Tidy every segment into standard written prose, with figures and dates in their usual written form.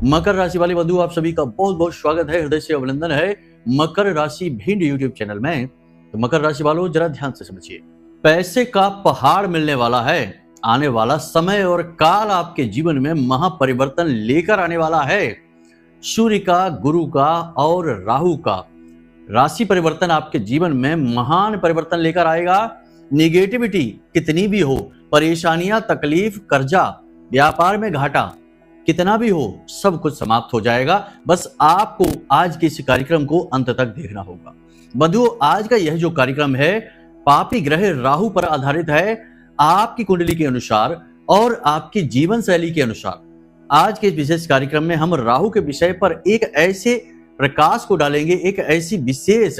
मकर राशि वाले बंधु, आप सभी का बहुत बहुत स्वागत है, हृदय से अभिनंदन है मकर राशि भिंड यूट्यूब चैनल में। तो मकर राशि वालों, जरा ध्यान से समझिए, पैसे का पहाड़ मिलने वाला है। आने वाला समय और काल आपके जीवन में महापरिवर्तन लेकर आने वाला है। सूर्य का, गुरु का और राहु का राशि परिवर्तन आपके जीवन में महान परिवर्तन लेकर आएगा। निगेटिविटी कितनी भी हो, परेशानियां, तकलीफ, कर्जा, व्यापार में घाटा कितना भी हो, सब कुछ समाप्त हो जाएगा। बस आपको आज के इस कार्यक्रम को अंत तक देखना होगा। बंधुओं, आज का यह जो कार्यक्रम है पापी ग्रह राहु पर आधारित है। आपकी कुंडली के अनुसार और आपकी जीवन शैली के अनुसार आज के विशेष कार्यक्रम में हम राहु के विषय पर एक ऐसे प्रकाश को डालेंगे, एक ऐसी विशेष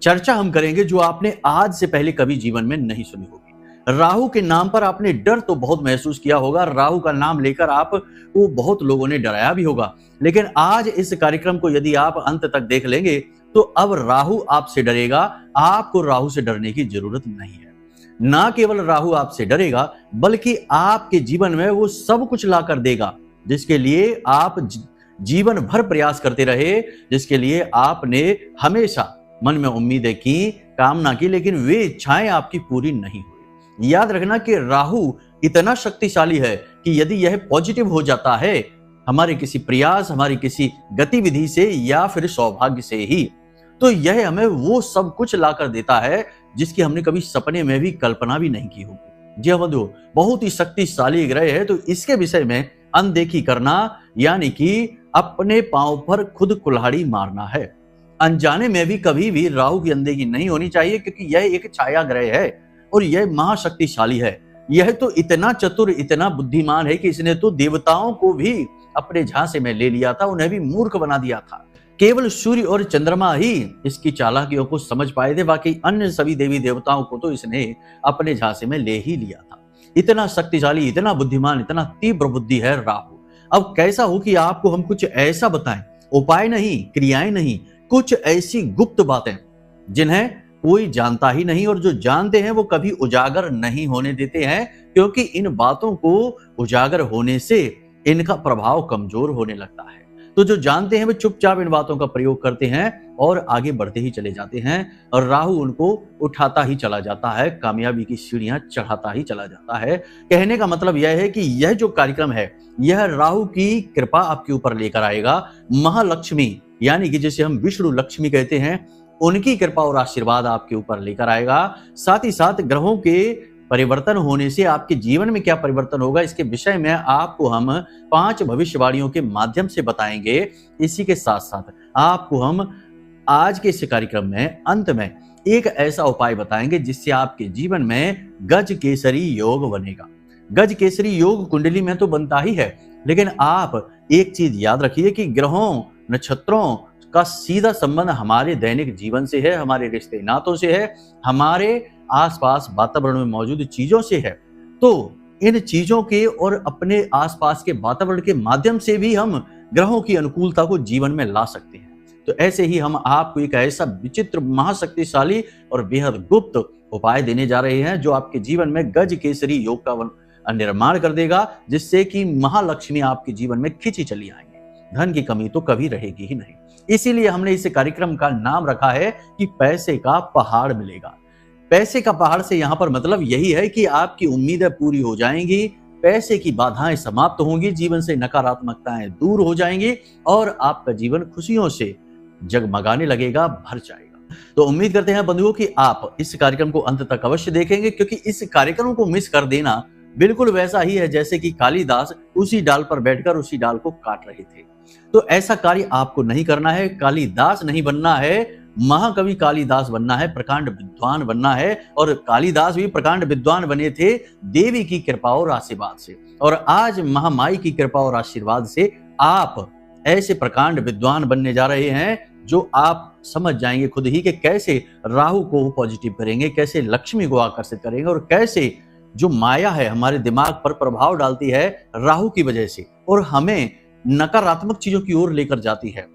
चर्चा हम करेंगे जो आपने आज से पहले कभी जीवन में नहीं सुनी होगी। राहु के नाम पर आपने डर तो बहुत महसूस किया होगा, राहु का नाम लेकर आपको बहुत लोगों ने डराया भी होगा, लेकिन आज इस कार्यक्रम को यदि आप अंत तक देख लेंगे तो अब राहु आपसे डरेगा। आपको राहु से डरने की जरूरत नहीं है। ना केवल राहु आपसे डरेगा, बल्कि आपके जीवन में वो सब कुछ ला कर देगा जिसके लिए आप जीवन भर प्रयास करते रहे, जिसके लिए आपने हमेशा मन में उम्मीदें की, कामना की, लेकिन वे इच्छाएं आपकी पूरी नहीं हुई। याद रखना कि राहु इतना शक्तिशाली है कि यदि यह पॉजिटिव हो जाता है हमारे किसी प्रयास, हमारी किसी गतिविधि से या फिर सौभाग्य से ही, तो यह हमें वो सब कुछ ला कर देता है जिसकी हमने कभी सपने में भी कल्पना भी नहीं की होगी। जी बंधु, बहुत ही शक्तिशाली ग्रह है, तो इसके विषय में अनदेखी करना यानी कि अपने पांव पर खुद कुल्हाड़ी मारना है। अनजाने में भी कभी भी राहु की अनदेखी नहीं होनी चाहिए, क्योंकि यह एक छाया ग्रह है और यह महाशक्तिशाली है। यह तो इतना चतुर, इतना बुद्धिमान है कि इसने तो देवताओं को भी अपने झांसे में ले लिया था, उन्हें भी मूर्ख बना दिया था। केवल सूर्य और चंद्रमा ही इसकी चालाकियों को समझ पाए थे, बाकी अन्य सभी देवी देवताओं को तो इसने अपने झांसे में ले ही लिया था। इतना शक्तिशाली, इतना बुद्धिमान, इतना तीव्र बुद्धि है राहु। अब कैसा हो कि आपको हम कुछ ऐसा बताएं, उपाय नहीं, क्रियाएं नहीं, कुछ ऐसी गुप्त बातें जिन्हें कोई जानता ही नहीं, और जो जानते हैं वो कभी उजागर नहीं होने देते हैं, क्योंकि इन बातों को उजागर होने से इनका प्रभाव कमजोर होने लगता है। तो जो जानते हैं वो चुपचाप इन बातों का प्रयोग करते हैं और आगे बढ़ते ही चले जाते हैं, और राहु उनको उठाता ही चला जाता है, कामयाबी की सीढ़ियां चढ़ाता ही चला जाता है। कहने का मतलब यह है कि यह जो कार्यक्रम है यह राहु की कृपा आपके ऊपर लेकर आएगा। महालक्ष्मी यानी कि जिसे हम विष्णु लक्ष्मी कहते हैं, उनकी कृपा और आशीर्वाद आपके ऊपर लेकर आएगा। साथ ही साथ ग्रहों के परिवर्तन होने से आपके जीवन में क्या परिवर्तन होगा, इसके विषय में आपको हम 5 भविष्यवाणियों के माध्यम से बताएंगे। इसी के साथ साथ आपको हम आज के इस कार्यक्रम में अंत में एक ऐसा उपाय बताएंगे जिससे आपके जीवन में गज केसरी योग बनेगा। गज केसरी योग कुंडली में तो बनता ही है, लेकिन आप एक चीज याद रखिए कि ग्रहों, नक्षत्रों का सीधा संबंध हमारे दैनिक जीवन से है, हमारे रिश्ते नातों से है, हमारे आसपास वातावरण में मौजूद चीजों से है। तो इन चीजों के और अपने आसपास के वातावरण के माध्यम से भी हम ग्रहों की अनुकूलता को जीवन में ला सकते हैं। तो ऐसे ही हम आपको एक ऐसा विचित्र, महाशक्तिशाली और बेहद गुप्त उपाय देने जा रहे हैं जो आपके जीवन में गज केसरी योग का निर्माण कर देगा, जिससे कि महालक्ष्मी आपके जीवन में खिंची चली आएंगे। धन की कमी तो कभी रहेगी ही नहीं। इसीलिए हमने इस कार्यक्रम का नाम रखा है कि पैसे का पहाड़ मिलेगा। पैसे का पहाड़ से यहाँ पर मतलब यही है कि आपकी उम्मीदें पूरी हो जाएंगी, पैसे की बाधाएं समाप्त होंगी, जीवन से नकारात्मकताएं दूर हो जाएंगी और आपका जीवन खुशियों से जगमगाने लगेगा, भर जाएगा। तो उम्मीद करते हैं बंधुओं कि आप इस कार्यक्रम को अंत तक अवश्य देखेंगे, क्योंकि इस कार्यक्रम को मिस कर देना बिल्कुल वैसा ही है जैसे कि कालिदास उसी डाल पर बैठकर उसी डाल को काट रहे थे। तो ऐसा कार्य आपको नहीं करना है। कालिदास नहीं बनना है, महाकवि कालिदास बनना है, प्रकांड विद्वान बनना है। और कालिदास भी प्रकांड विद्वान बने थे देवी की कृपा और आशीर्वाद से, और आज महामाई की कृपा और आशीर्वाद से आप ऐसे प्रकांड विद्वान बनने जा रहे हैं जो आप समझ जाएंगे खुद ही कि कैसे राहु को पॉजिटिव करेंगे, कैसे लक्ष्मी को आकर्षित करेंगे, और कैसे जो माया है हमारे दिमाग पर प्रभाव डालती है राहु की वजह से और हमें नकारात्मक चीजों की ओर लेकर जाती है,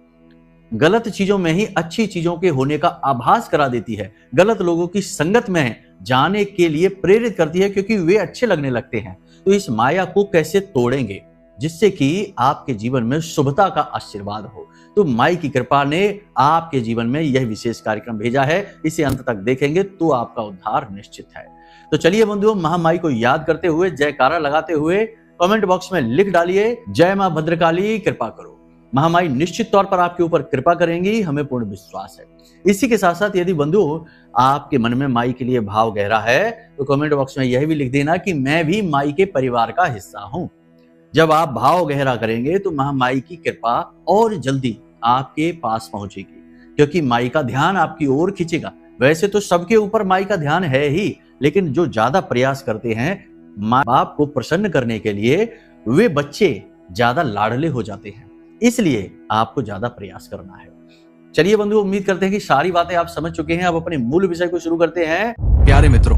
गलत चीजों में ही अच्छी चीजों के होने का आभास करा देती है, गलत लोगों की संगत में जाने के लिए प्रेरित करती है क्योंकि वे अच्छे लगने लगते हैं। तो इस माया को कैसे तोड़ेंगे, जिससे कि आपके जीवन में शुभता का आशीर्वाद हो। तो माई की कृपा ने आपके जीवन में यह विशेष कार्यक्रम भेजा है, इसे अंत तक देखेंगे तो आपका उद्धार निश्चित है। तो चलिए बंधुओं, महामाई को याद करते हुए, जयकारा लगाते हुए कमेंट बॉक्स में लिख डालिए, जय मां भद्रकाली कृपा करो। महामाई निश्चित तौर पर आपके ऊपर कृपा करेंगी, हमें पूर्ण विश्वास है। इसी के साथ साथ यदि बंधुओं आपके मन में माई के लिए भाव गहरा है तो कमेंट बॉक्स में यह भी लिख देना कि मैं भी माई के परिवार का हिस्सा हूं। जब आप भाव गहरा करेंगे तो महामाई की कृपा और जल्दी आपके पास पहुंचेगी, क्योंकि माई का ध्यान आपकी ओर खींचेगा। वैसे तो सबके ऊपर माई का ध्यान है ही, लेकिन जो ज्यादा प्रयास करते हैं माँ बाप को प्रसन्न करने के लिए, वे बच्चे ज्यादा लाडले हो जाते हैं। इसलिए आपको ज्यादा प्रयास करना है। चलिए बंधु, उम्मीद करते हैं कि सारी बातें आप समझ चुके हैं। अब अपने मूल विषय को शुरू करते हैं। प्यारे मित्रों,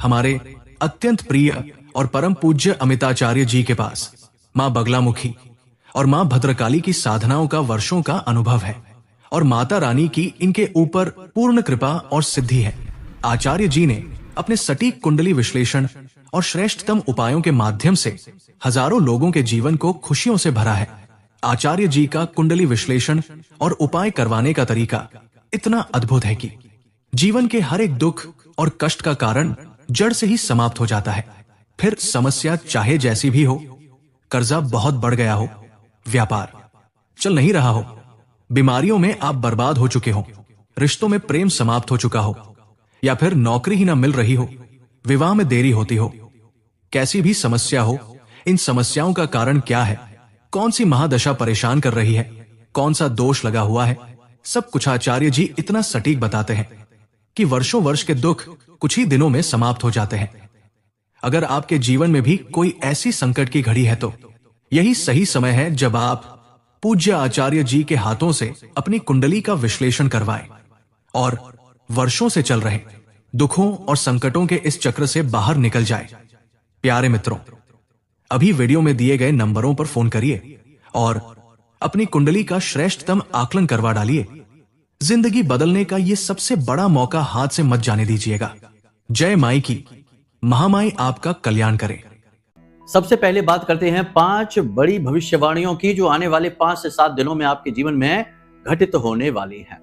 हमारे अत्यंत प्रिय और परम पूज्य अमिताचार्य जी के पास माँ बगलामुखी और माँ भद्रकाली की साधनाओं का वर्षों का अनुभव है और माता रानी की इनके ऊपर पूर्ण कृपा और सिद्धि है। आचार्य जी ने अपने सटीक कुंडली विश्लेषण और श्रेष्ठतम उपायों के माध्यम से हजारों लोगों के जीवन को खुशियों से भरा है। आचार्य जी का कुंडली विश्लेषण और उपाय करवाने का तरीका इतना अद्भुत है कि जीवन के हर एक दुख और कष्ट का कारण जड़ से ही समाप्त हो जाता है। फिर समस्या चाहे जैसी भी हो, कर्जा बहुत बढ़ गया हो, व्यापार चल नहीं रहा हो, बीमारियों में आप बर्बाद हो चुके हो, रिश्तों में प्रेम समाप्त हो चुका हो, या फिर नौकरी ही ना मिल रही हो, विवाह में देरी होती हो, कैसी भी समस्या हो, इन समस्याओं का कारण क्या है, कौन सी महादशा परेशान कर रही है, कौन सा दोष लगा हुआ है, सब कुछ आचार्य जी इतना सटीक बताते हैं कि वर्षों वर्ष के दुख कुछ ही दिनों में समाप्त हो जाते हैं। अगर आपके जीवन में भी कोई ऐसी संकट की घड़ी है तो यही सही समय है जब आप पूज्य आचार्य जी के हाथों से अपनी कुंडली का विश्लेषण करवाएं और वर्षों से चल रहे दुखों और संकटों के इस चक्र से बाहर निकल जाए। प्यारे मित्रों, अभी वीडियो में दिए गए नंबरों पर फोन करिए और अपनी कुंडली का श्रेष्ठतम आकलन करवा डालिए। जिंदगी बदलने का ये सबसे बड़ा मौका हाथ से मत जाने दीजिएगा। जय माई की, महामाई आपका कल्याण करे। सबसे पहले बात करते हैं 5 बड़ी भविष्यवाणियों की, जो आने वाले 5 से 7 दिनों में आपके जीवन में घटित होने वाली हैं।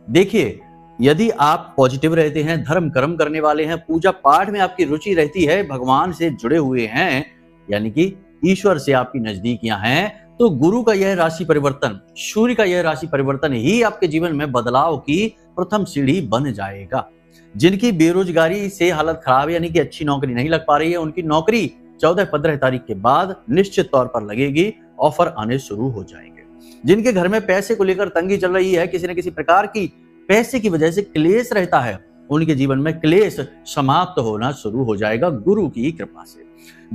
देखिए, यदि आप पॉजिटिव रहते हैं, धर्म कर्म करने वाले हैं, पूजा पाठ में आपकी रुचि रहती है, भगवान से जुड़े हुए हैं, यानी कि ईश्वर से आपकी नजदीकियां हैं, तो गुरु का यह राशि परिवर्तन, सूर्य का यह राशि परिवर्तन ही आपके जीवन में बदलाव की प्रथम सीढ़ी बन जाएगा। जिनकी बेरोजगारी से हालत खराब है, यानी कि अच्छी नौकरी नहीं लग पा रही है, उनकी नौकरी 14-15 तारीख के बाद निश्चित तौर पर लगेगी, ऑफर आने शुरू हो जाएंगे। जिनके घर में पैसे को लेकर तंगी चल रही है, किसी न किसी प्रकार की पैसे की वजह से क्लेश रहता है, उनके जीवन में क्लेश समाप्त होना शुरू हो जाएगा गुरु की कृपा से।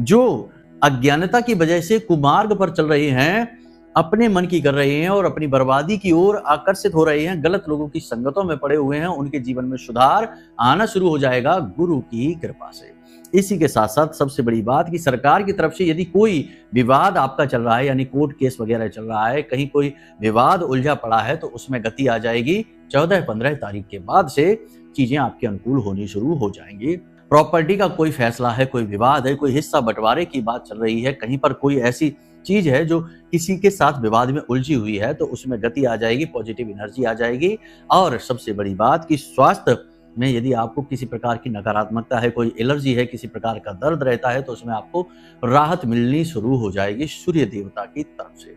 जो अज्ञानता की वजह से कुमार्ग पर चल रहे हैं, अपने मन की कर रहे हैं और अपनी बर्बादी की ओर आकर्षित हो रहे हैं, गलत लोगों की संगतों में पड़े हुए हैं, उनके जीवन में सुधार आना शुरू हो जाएगा गुरु की कृपा से। इसी के साथ साथ सबसे बड़ी बात कि सरकार की तरफ से यदि कोई विवाद आपका चल रहा है, यानी कोर्ट केस वगैरह चल रहा है, कहीं कोई विवाद उलझा पड़ा है, तो उसमें गति आ जाएगी। 14-15 तारीख के बाद से चीजें आपके अनुकूल होनी शुरू हो जाएंगी। प्रॉपर्टी का कोई फैसला है, कोई विवाद है, कोई हिस्सा बंटवारे की बात चल रही है, कहीं पर कोई ऐसी चीज है जो किसी के साथ विवाद में उलझी हुई है, तो उसमें गति आ जाएगी, पॉजिटिव एनर्जी आ जाएगी। और सबसे बड़ी बात कि स्वास्थ्य में यदि आपको किसी प्रकार की नकारात्मकता है, कोई एलर्जी है, किसी प्रकार का दर्द रहता है, तो उसमें आपको राहत मिलनी शुरू हो जाएगी सूर्य देवता की तरफ से।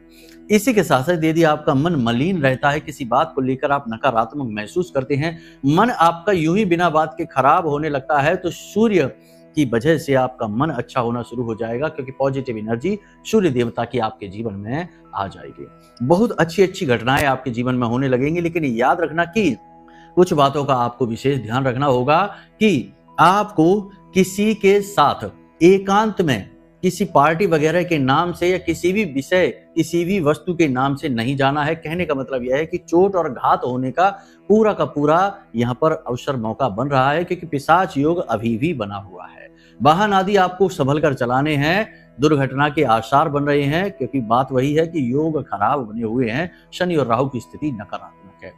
इसी के साथ साथ यदि आपका मन मलिन रहता है, किसी बात को लेकर आप नकारात्मक महसूस करते हैं, मन आपका यूं ही बिना बात के खराब होने लगता है, तो सूर्य की वजह से आपका मन अच्छा होना शुरू हो जाएगा, क्योंकि पॉजिटिव एनर्जी सूर्य देवता की आपके जीवन में आ जाएगी। बहुत अच्छी अच्छी घटनाएं आपके जीवन में होने लगेंगी। लेकिन याद रखना कि कुछ बातों का आपको विशेष ध्यान रखना होगा कि आपको किसी के साथ एकांत में किसी पार्टी वगैरह के नाम से या किसी भी विषय, किसी भी वस्तु के नाम से नहीं जाना है। कहने का मतलब यह है कि चोट और घात होने का पूरा यहाँ पर अवसर मौका बन रहा है, क्योंकि पिशाच योग अभी भी बना हुआ है। वाहन आदि आपको संभल कर चलाने हैं, दुर्घटना के आसार बन रहे हैं, क्योंकि बात वही है कि योग खराब बने हुए हैं, शनि और राहु की स्थिति नकारात्मक है।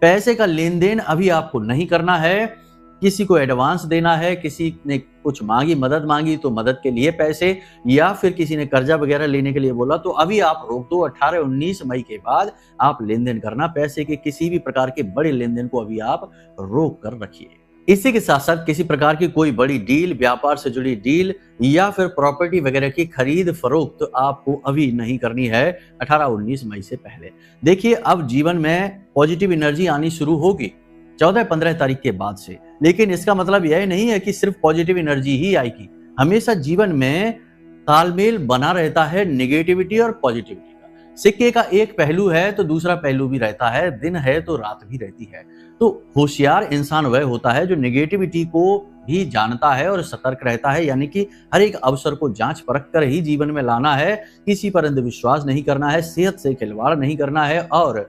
पैसे का लेन देन अभी आपको नहीं करना है, किसी को एडवांस देना है, किसी ने कुछ मांगी, मदद मांगी तो मदद के लिए पैसे, या फिर किसी ने कर्जा वगैरह लेने के लिए बोला, तो अभी आप रोक दो। 18-19 मई के बाद आप लेन देन करना, पैसे के किसी भी प्रकार के बड़े लेन देन को अभी आप रोक कर रखिए। इसी के साथ साथ किसी प्रकार की कोई बड़ी डील, व्यापार से जुड़ी डील या फिर प्रॉपर्टी वगैरह की खरीद फरोख्त तो आपको अभी नहीं करनी है 18-19 मई से पहले। देखिए, अब जीवन में पॉजिटिव एनर्जी आनी शुरू होगी 14-15 तारीख के बाद से, लेकिन इसका मतलब यह नहीं है कि सिर्फ पॉजिटिव एनर्जी ही आएगी। हमेशा जीवन में तालमेल बना रहता है नेगेटिविटी और पॉजिटिविटी का। सिक्के का एक पहलू है तो दूसरा पहलू भी रहता है, दिन है तो रात भी रहती है। तो होशियार इंसान वह होता है जो नेगेटिविटी को भी जानता है और सतर्क रहता है, यानी कि हर एक अवसर को जांच परख कर ही जीवन में लाना है। किसी पर अंधविश्वास नहीं करना है, सेहत से खिलवाड़ नहीं करना है और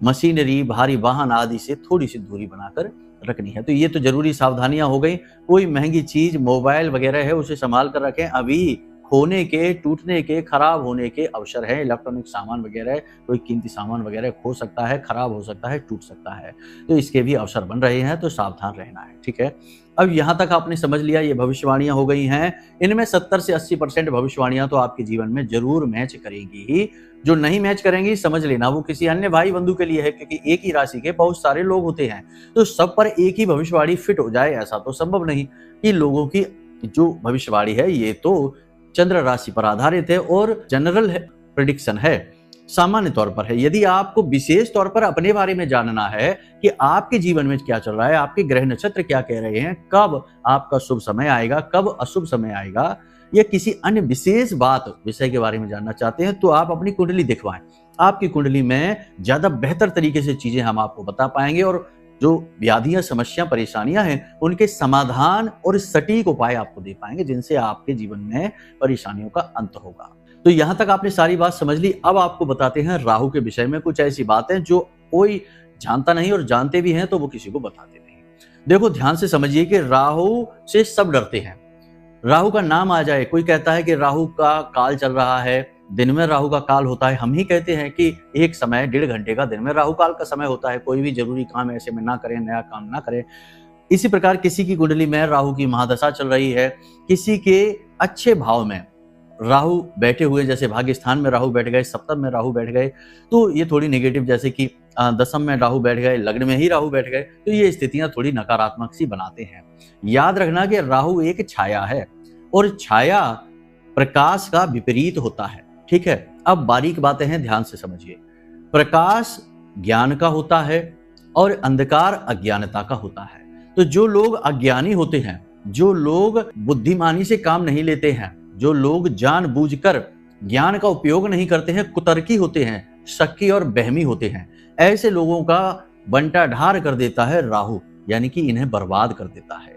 मशीनरी, भारी वाहन आदि से थोड़ी सी दूरी बनाकर रखनी है। तो ये तो जरूरी सावधानियां हो गई। कोई महंगी चीज, मोबाइल वगैरह है, उसे संभाल कर रखें। अभी खोने के, टूटने के, खराब होने के अवसर है। इलेक्ट्रॉनिक सामान वगैरह, कोई कीमती सामान वगैरह खो सकता है, खराब हो सकता है, टूट सकता है, तो इसके भी अवसर बन रहे हैं, तो सावधान रहना है। ठीक है, अब यहाँ तक आपने समझ लिया, ये भविष्यवाणियां हो गई हैं। इनमें 70 से 80% भविष्यवाणियां तो आपके जीवन में जरूर मैच करेंगी ही। जो नहीं मैच करेंगी, समझ लेना वो किसी अन्य भाई बंधु के लिए है, क्योंकि एक ही राशि के बहुत सारे लोग होते हैं, तो सब पर एक ही भविष्यवाणी फिट हो जाए ऐसा तो संभव नहीं। कि लोगों की जो भविष्यवाणी है ये तो चंद्र राशि पर आधारित है और जनरल प्रेडिक्शन है, सामान्य तौर पर है। यदि आपको विशेष तौर पर अपने बारे में जानना है कि आपके जीवन में क्या चल रहा है, आपके ग्रह नक्षत्र क्या कह रहे हैं, कब आपका शुभ समय आएगा, कब अशुभ समय आएगा, या किसी अन्य विशेष विषय के बारे में जानना चाहते हैं, तो आप अपनी कुंडली दिखवाएं। आपकी कुंडली में ज्यादा बेहतर तरीके से चीजें हम आपको बता पाएंगे और जो व्याधियां, समस्या, परेशानियां हैं, उनके समाधान और सटीक उपाय आपको दे पाएंगे, जिनसे आपके जीवन में परेशानियों का अंत होगा। तो यहां तक आपने सारी बात समझ ली। अब आपको बताते हैं राहु के विषय में कुछ ऐसी बातें जो कोई जानता नहीं, और जानते भी हैं तो वो किसी को बताते नहीं। देखो, ध्यान से समझिए कि राहु से सब डरते हैं। राहु का नाम आ जाए, कोई कहता है कि राहु का काल चल रहा है, दिन में राहु का काल होता है। हम ही कहते हैं कि एक समय 1.5 घंटे का दिन में राहु काल का समय होता है। कोई भी जरूरी काम ऐसे में ना करें, नया काम ना करें। इसी प्रकार किसी की कुंडली में राहु की महादशा चल रही है, किसी के अच्छे भाव में राहु बैठे हुए, जैसे भाग्य स्थान में राहु बैठ गए, सप्तम में राहु बैठ गए, तो ये थोड़ी नेगेटिव, जैसे कि दशम में राहु बैठ गए, लग्न में ही राहु बैठ गए, तो ये स्थितियां थोड़ी नकारात्मक सी बनाते हैं। याद रखना कि राहु एक छाया है और छाया प्रकाश का विपरीत होता है। ठीक है, अब बारीक बातें हैं, ध्यान से समझिए। प्रकाश ज्ञान का होता है और अंधकार अज्ञानता का होता है। तो जो लोग अज्ञानी होते हैं, जो लोग बुद्धिमानी से काम नहीं लेते हैं, जो लोग जानबूझकर ज्ञान का उपयोग नहीं करते हैं, कुतर्की होते हैं, शक्की और बहमी होते हैं, ऐसे लोगों का बंटाढार कर देता है राहु, यानी कि इन्हें बर्बाद कर देता है।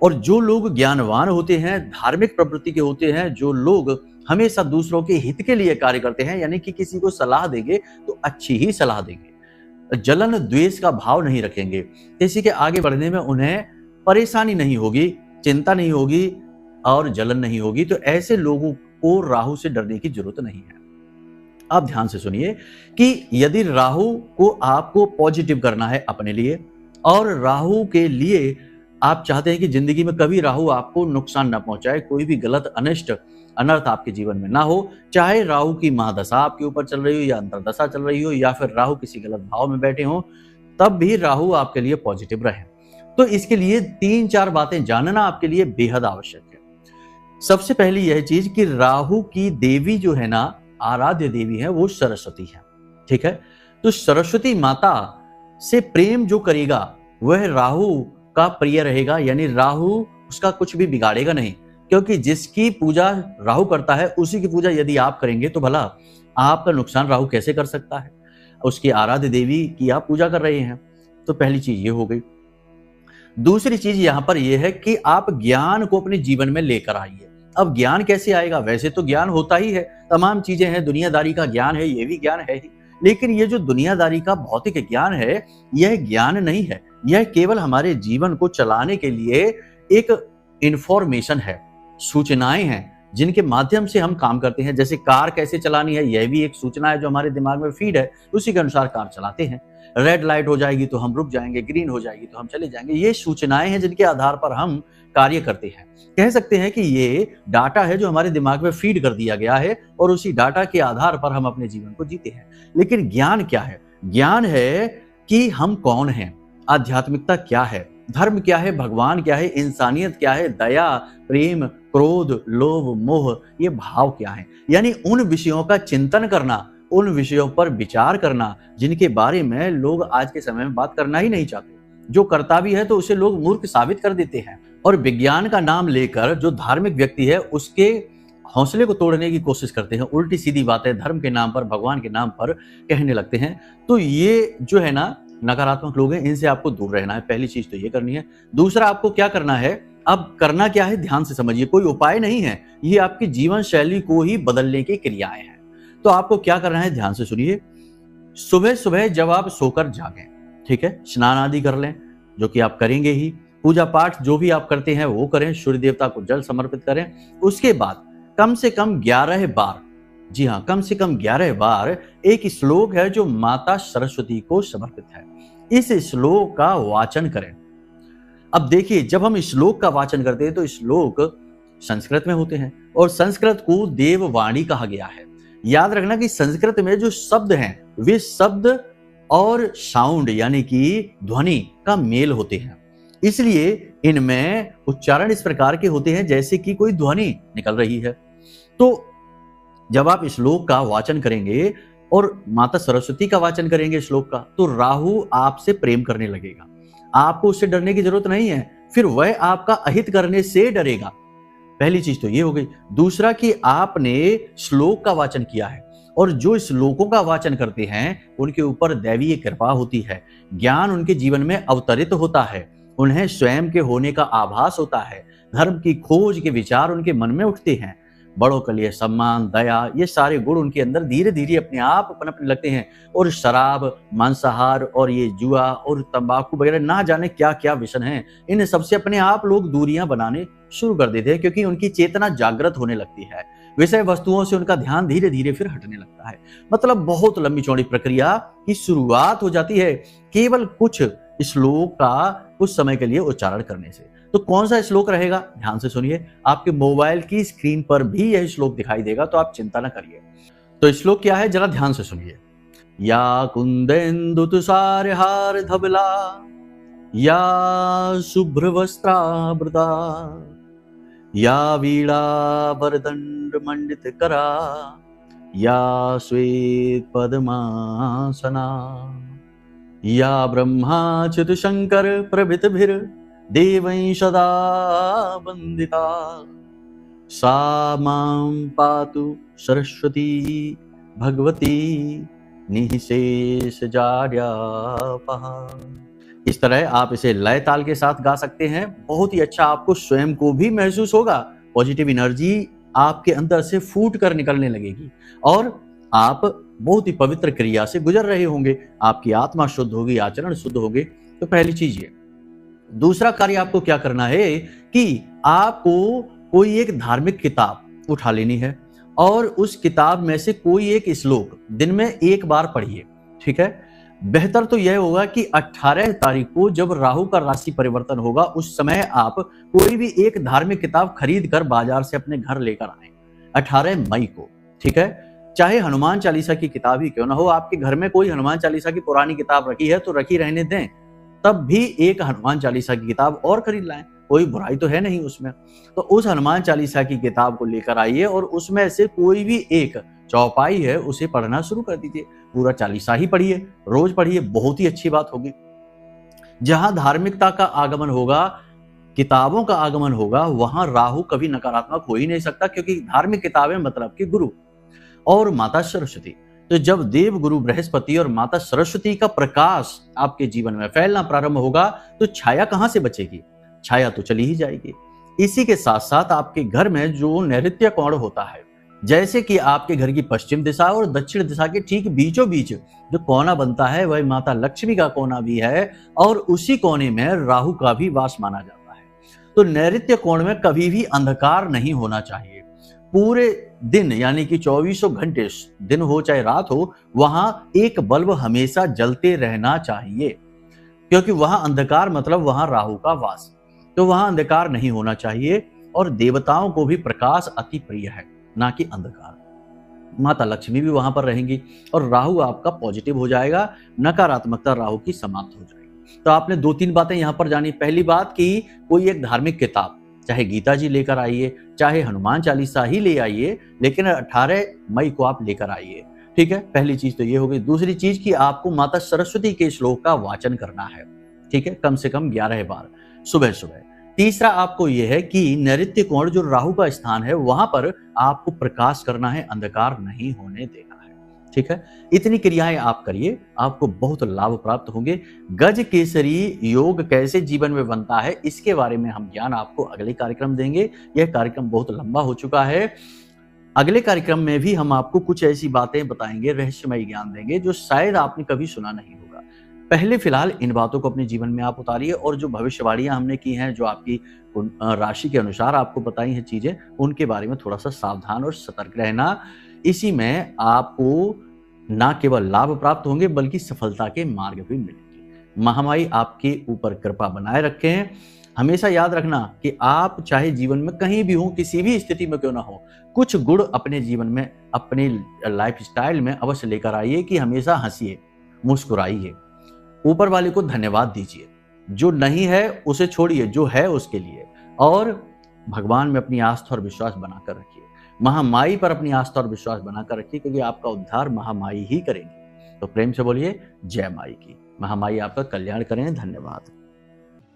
और जो लोग ज्ञानवान होते हैं, धार्मिक प्रवृत्ति के होते हैं, जो लोग हमेशा दूसरों के हित के लिए कार्य करते हैं, यानी कि किसी को सलाह देंगे तो अच्छी ही सलाह देंगे, जलन द्वेष का भाव नहीं रखेंगे, किसी के आगे बढ़ने में उन्हें परेशानी नहीं होगी, चिंता नहीं होगी और जलन नहीं होगी, तो ऐसे लोगों को राहु से डरने की जरूरत नहीं है। अब ध्यान से सुनिए कि यदि राहु को आपको पॉजिटिव करना है अपने लिए, और राहु के लिए आप चाहते हैं कि जिंदगी में कभी राहु आपको नुकसान न पहुंचाए, कोई भी गलत अनिष्ट अनर्थ आपके जीवन में ना हो, चाहे राहु की महादशा आपके ऊपर चल रही हो या अंतरदशा चल रही हो, या फिर राहु किसी गलत भाव में बैठे हो, तब भी राहु आपके लिए पॉजिटिव रहे। तो इसके लिए 3-4 बातें जानना आपके लिए बेहद आवश्यक है। सबसे पहली यह चीज कि राहु की देवी जो है ना, आराध्य देवी है, वो सरस्वती है। ठीक है, तो सरस्वती माता से प्रेम जो करेगा वह राहु का प्रिय रहेगा, यानी राहु उसका कुछ भी बिगाड़ेगा नहीं, क्योंकि जिसकी पूजा राहु करता है उसी की पूजा यदि आप करेंगे तो भला आपका नुकसान राहु कैसे कर सकता है। उसकी आराध्य देवी की आप पूजा कर रहे हैं, तो पहली चीज ये हो गई। दूसरी चीज यहां पर यह है कि आप ज्ञान को अपने जीवन में लेकर आइए। अब ज्ञान कैसे आएगा? वैसे तो ज्ञान होता ही है, तमाम चीजें हैं, दुनियादारी का ज्ञान है, ये भी ज्ञान है ही, लेकिन ये जो दुनियादारी का भौतिक ज्ञान है, यह ज्ञान नहीं है, यह केवल हमारे जीवन को चलाने के लिए एक इंफॉर्मेशन है, सूचनाएं हैं, जिनके माध्यम से हम काम करते हैं। जैसे कार कैसे चलानी है, यह भी एक सूचना है जो हमारे दिमाग में फीड है, उसी के अनुसार कार चलाते हैं। रेड लाइट हो जाएगी तो हम रुक जाएंगे, ग्रीन हो जाएगी तो हम चले जाएंगे। ये सूचनाएं हैं जिनके आधार पर हम कार्य करते हैं। कह सकते हैं कि ये डाटा है जो हमारे दिमाग में फीड कर दिया गया है और उसी डाटा के आधार पर हम अपने जीवन को जीते हैं। लेकिन ज्ञान क्या है? ज्ञान है कि हम कौन हैं, आध्यात्मिकता क्या है, धर्म क्या है, भगवान क्या है, इंसानियत क्या है, दया, प्रेम, क्रोध, लोभ, मोह, ये भाव क्या है। यानी उन विषयों का चिंतन करना, उन विषयों पर विचार करना जिनके बारे में लोग आज के समय में बात करना ही नहीं चाहते। जो करता भी है तो उसे लोग मूर्ख साबित कर देते हैं और विज्ञान का नाम लेकर जो धार्मिक व्यक्ति है उसके हौसले को तोड़ने की कोशिश करते हैं, उल्टी सीधी बातें धर्म के नाम पर, भगवान के नाम पर कहने लगते हैं। तो ये जो है ना नकारात्मक लोग हैं, इनसे आपको दूर रहना है। पहली चीज तो ये करनी है। दूसरा, आपको क्या करना है? अब करना क्या है ध्यान से समझिए, कोई उपाय नहीं है, ये आपकी जीवन शैली को ही बदलने की क्रियाएं हैं। तो आपको क्या करना है ध्यान से सुनिए। सुबह सुबह जब आप सोकर जागें, ठीक है, स्नान आदि कर लें, जो कि आप करेंगे ही। पूजा पाठ जो भी आप करते हैं वो करें, सूर्य देवता को जल समर्पित करें। उसके बाद कम से कम 11 बार, जी हाँ, कम से कम 11 बार एक श्लोक है जो माता सरस्वती को समर्पित है, इस श्लोक का वाचन करें। अब देखिए, जब हम श्लोक का वाचन करते हैं तो श्लोक संस्कृत में होते हैं और संस्कृत को देववाणी कहा गया है। याद रखना कि संस्कृत में जो शब्द हैं वे शब्द और साउंड यानी कि ध्वनि का मेल होते हैं, इसलिए इनमें उच्चारण इस प्रकार के होते हैं जैसे कि कोई ध्वनि निकल रही है। तो जब आप श्लोक का वाचन करेंगे और माता सरस्वती का वाचन करेंगे श्लोक का, तो राहु आपसे प्रेम करने लगेगा। आपको उससे डरने की जरूरत नहीं है, फिर वह आपका अहित करने से डरेगा। पहली चीज तो ये हो गई। दूसरा कि आपने श्लोक का वाचन किया है और जो श्लोकों का वाचन करते हैं उनके ऊपर दैवीय कृपा होती है, ज्ञान उनके जीवन में अवतरित होता है, उन्हें स्वयं के होने का आभास होता है, धर्म की खोज के विचार उनके मन में उठते हैं, बड़ों के लिए सम्मान, दया, ये सारे गुण उनके अंदर धीरे धीरे अपने आप पनपने लगते हैं। और शराब, मांसाहार और ये जुआ और तंबाकू वगैरह ना जाने क्या क्या व्यसन हैं, इन सबसे अपने आप लोग दूरियां बनाने शुरू कर देते हैं, क्योंकि उनकी चेतना जागृत होने लगती है। विषय वस्तुओं से उनका ध्यान धीरे धीरे फिर हटने लगता है। मतलब बहुत लंबी चौड़ी प्रक्रिया की शुरुआत हो जाती है केवल कुछ श्लोक का कुछ समय के लिए उच्चारण करने से। तो कौन सा श्लोक रहेगा ध्यान से सुनिए। आपके मोबाइल की स्क्रीन पर भी यह श्लोक दिखाई देगा, तो आप चिंता न करिए। तो श्लोक क्या है जरा ध्यान से सुनिए। या कुंदेन्दु तुषारहार धवला, या शुभ्र वस्त्रावृता, या वीणा वरदंड मंडित करा, या श्वेत पद्मासना, या ब्रह्माच्युत शंकर प्रभृतिभिर देवैः सदा वंदिता, सा मां पातु सरस्वती भगवती निःशेष जाड्यापहा। इस तरह आप इसे लय ताल के साथ गा सकते हैं। बहुत ही अच्छा आपको स्वयं को भी महसूस होगा, पॉजिटिव एनर्जी आपके अंदर से फूट कर निकलने लगेगी और आप बहुत ही पवित्र क्रिया से गुजर रहे होंगे। आपकी आत्मा शुद्ध होगी, आचरण शुद्ध होंगे। तो पहली चीज ये। दूसरा कार्य आपको क्या करना है कि आपको कोई एक धार्मिक किताब उठा लेनी है और उस किताब में से कोई एक श्लोक दिन में एक बार पढ़िए, ठीक है। बेहतर तो यह होगा कि 18 तारीख को जब राहु का राशि परिवर्तन होगा उस समय आप कोई भी एक धार्मिक किताब खरीद कर बाजार से अपने घर लेकर आए 18 मई को, ठीक है। चाहे हनुमान चालीसा की किताब ही क्यों ना हो, आपके घर में कोई हनुमान चालीसा की पुरानी किताब रखी है तो रखी रहने दें, तब भी एक हनुमान चालीसा की किताब और खरीद लाएं, कोई बुराई तो है नहीं उसमें। तो उस हनुमान चालीसा की किताब को लेकर आइए और उसमें से कोई भी एक चौपाई है उसे पढ़ना शुरू कर दीजिए। पूरा चालीसा ही पढ़िए, रोज पढ़िए, बहुत ही अच्छी बात होगी। जहां धार्मिकता का आगमन होगा, किताबों का आगमन होगा, वहां राहु कभी नकारात्मक हो ही नहीं सकता, क्योंकि धार्मिक किताबें मतलब कि गुरु और माता सरस्वती। तो जब देव गुरु बृहस्पति और माता सरस्वती का प्रकाश आपके जीवन में फैलना प्रारंभ होगा तो छाया कहां से बचेगी? छाया तो चली ही जाएगी। इसी के साथ साथ आपके घर में जो नैऋत्य कोण होता है, जैसे कि आपके घर की पश्चिम दिशा और दक्षिण दिशा के ठीक बीचों बीच जो कोना बनता है वह माता लक्ष्मी का कोना भी है और उसी कोने में राहु का भी वास माना जाता है। तो नैऋत्य कोण में कभी भी अंधकार नहीं होना चाहिए। पूरे दिन यानी कि 24 घंटे, दिन हो चाहे रात हो, वहां एक बल्ब हमेशा जलते रहना चाहिए, क्योंकि वहां अंधकार मतलब वहां राहु का वास, तो वहां अंधकार नहीं होना चाहिए। और देवताओं को भी प्रकाश अति प्रिय है, ना कि अंधकार। माता लक्ष्मी भी वहां पर रहेंगी और राहु आपका पॉजिटिव हो जाएगा, नकारात्मकता राहु की समाप्त हो जाएगी। तो आपने 2-3 बातें यहां पर जानी। पहली बात कि कोई एक धार्मिक किताब, चाहे गीता जी लेकर आइए, चाहे हनुमान चालीसा ही ले आइए, लेकिन 18 मई को आप लेकर आइए, ठीक है। पहली चीज तो ये हो गई। दूसरी चीज कि आपको माता सरस्वती के श्लोक का वाचन करना है, ठीक है, कम से कम 11 बार सुबह सुबह। तीसरा आपको यह है कि नैऋत्य कोण जो राहु का स्थान है, वहां पर आपको प्रकाश करना है, अंधकार नहीं होने देना है, ठीक है। इतनी क्रियाएं आप करिए, आपको बहुत लाभ प्राप्त होंगे। गज केसरी योग कैसे जीवन में बनता है, इसके बारे में हम ज्ञान आपको अगले कार्यक्रम देंगे। यह कार्यक्रम बहुत लंबा हो चुका है। अगले कार्यक्रम में भी हम आपको कुछ ऐसी बातें बताएंगे, रहस्यमय ज्ञान देंगे जो शायद आपने कभी सुना नहीं होगा। पहले फिलहाल इन बातों को अपने जीवन में आप उतारिए, और जो भविष्यवाणियां हमने की हैं, जो आपकी राशि के अनुसार आपको बताई हैं चीजें, उनके बारे में थोड़ा सा सावधान और सतर्क रहना। इसी में आपको ना केवल लाभ प्राप्त होंगे बल्कि सफलता के मार्ग भी मिलेंगे। महामाई आपके ऊपर कृपा बनाए रखे हैं। हमेशा याद रखना कि आप चाहे जीवन में कहीं भी हो, किसी भी स्थिति में क्यों ना हो, कुछ गुण अपने जीवन में, अपने लाइफ स्टाइल में अवश्य लेकर आइए कि हमेशा हंसिए, मुस्कुराइए, ऊपर वाले को धन्यवाद दीजिए। जो नहीं है उसे छोड़िए, जो है उसके लिए, और भगवान में अपनी आस्था और विश्वास बनाकर रखिए। महामाई पर अपनी आस्था और विश्वास बनाकर रखिए, क्योंकि आपका उद्धार महामाई ही करेंगी। तो प्रेम से बोलिए जय माई की। महामाई आपका कल्याण करें। धन्यवाद।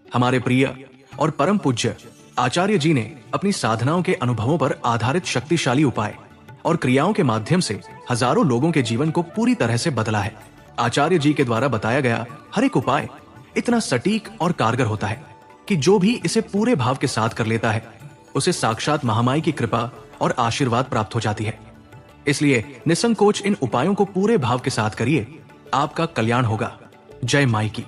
हमारे प्रिय और परम पूज्य आचार्य जी ने अपनी साधनाओं के अनुभवों पर आधारित शक्तिशाली उपाय और क्रियाओं के माध्यम से हजारों लोगों के जीवन को पूरी तरह से बदला है। आचार्य जी के द्वारा बताया गया हर एक उपाय इतना सटीक और कारगर होता है कि जो भी इसे पूरे भाव के साथ कर लेता है, उसे साक्षात महामाई की कृपा और आशीर्वाद प्राप्त हो जाती है। इसलिए निसंकोच इन उपायों को पूरे भाव के साथ करिए, आपका कल्याण होगा। जय माई की।